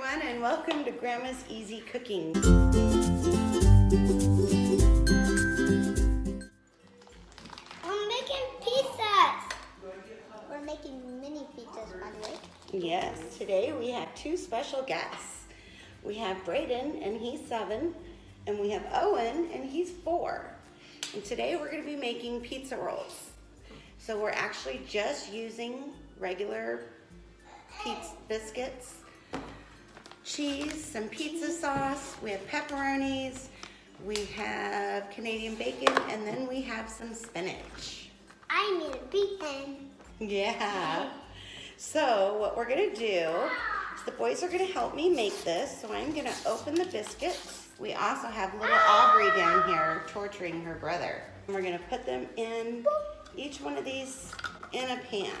everyone, and welcome to Grandma's Easy Cooking. I'm making pizzas. We're making mini pizzas, by the way. Yes, today we have two special guests. We have Braden, and he's 7, and we have Owen, and he's 4. And today we're going to be making pizza rolls. So we're actually just using regular pizza biscuits, cheese, some pizza sauce, we have pepperonis, we have Canadian bacon, and then we have some spinach. I need a bacon. Yeah. So what we're gonna do is the boys are gonna help me make this. So I'm gonna open the biscuits. We also have little Aubrey down here torturing her brother. And we're gonna put them in each one of these in a pan.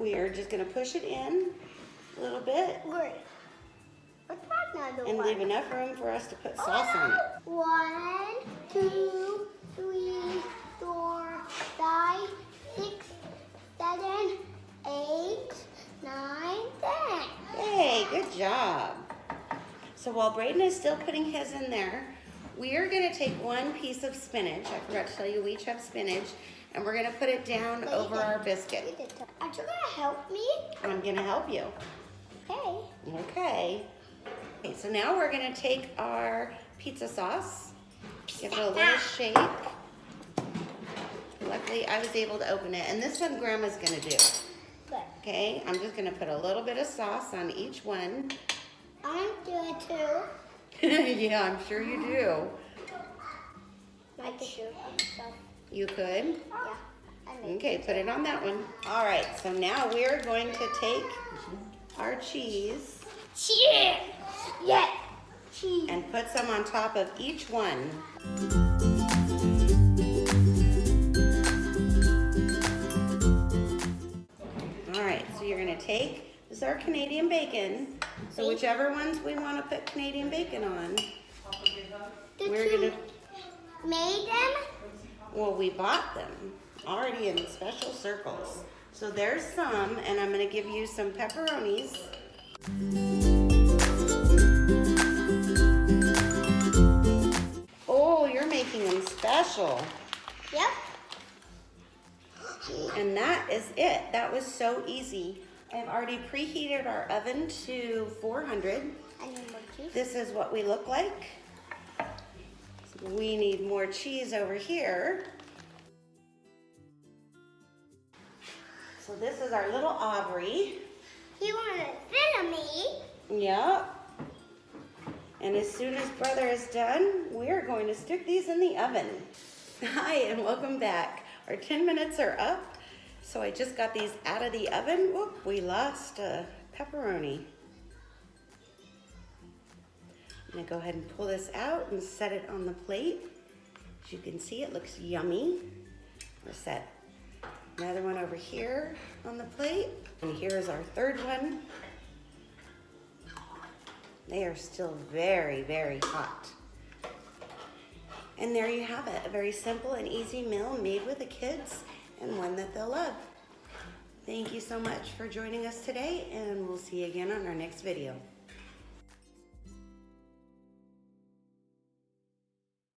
We are just gonna push it in a little bit. Great. What's another And one? leave enough room for us to put sauce on it. 1, 2, 3, 4, 5, 6, 7, 8, 9, 10. Yay, good job. So while Braden is still putting his in there, we are gonna take one piece of spinach. I forgot to tell you we each have spinach, and we're gonna put it down over our biscuit. Aren't you gonna help me? I'm gonna help you. Okay. Okay. Okay, so now we're gonna take our pizza sauce, give it a little shake. Luckily, I was able to open it, and this one Grandma's gonna do. Good. Okay, I'm just gonna put a little bit of sauce on each one. I'm doing too. Yeah, I'm sure you do. I could do it myself. You could? Yeah. I made Okay, put it on that one. All right, so now we're going to take our cheese cheese. Yeah. Cheese. and put some on top of each one. All right, so you're gonna take, this is our Canadian bacon. So whichever ones we wanna put Canadian bacon on, we're gonna, made them? well, we bought them already in special circles. So there's some, and I'm gonna give you some pepperonis. Oh, you're making them special. Yep. And that is it. That was so easy. I've already preheated our oven to 400. I need more cheese. This is what we look like. We need more cheese over here. So this is our little Aubrey. You want to fit me? Yep. And as soon as brother is done, we're going to stick these in the oven. Hi, and welcome back. Our 10 minutes are up. So I just got these out of the oven. Whoop, we lost a pepperoni. I'm gonna go ahead and pull this out and set it on the plate. As you can see, it looks yummy. We'll set another one over here on the plate. And here's our third one. They are still very, very hot. And there you have it, a very simple and easy meal made with the kids and one that they'll love. Thank you so much for joining us today, and we'll see you again on our next video.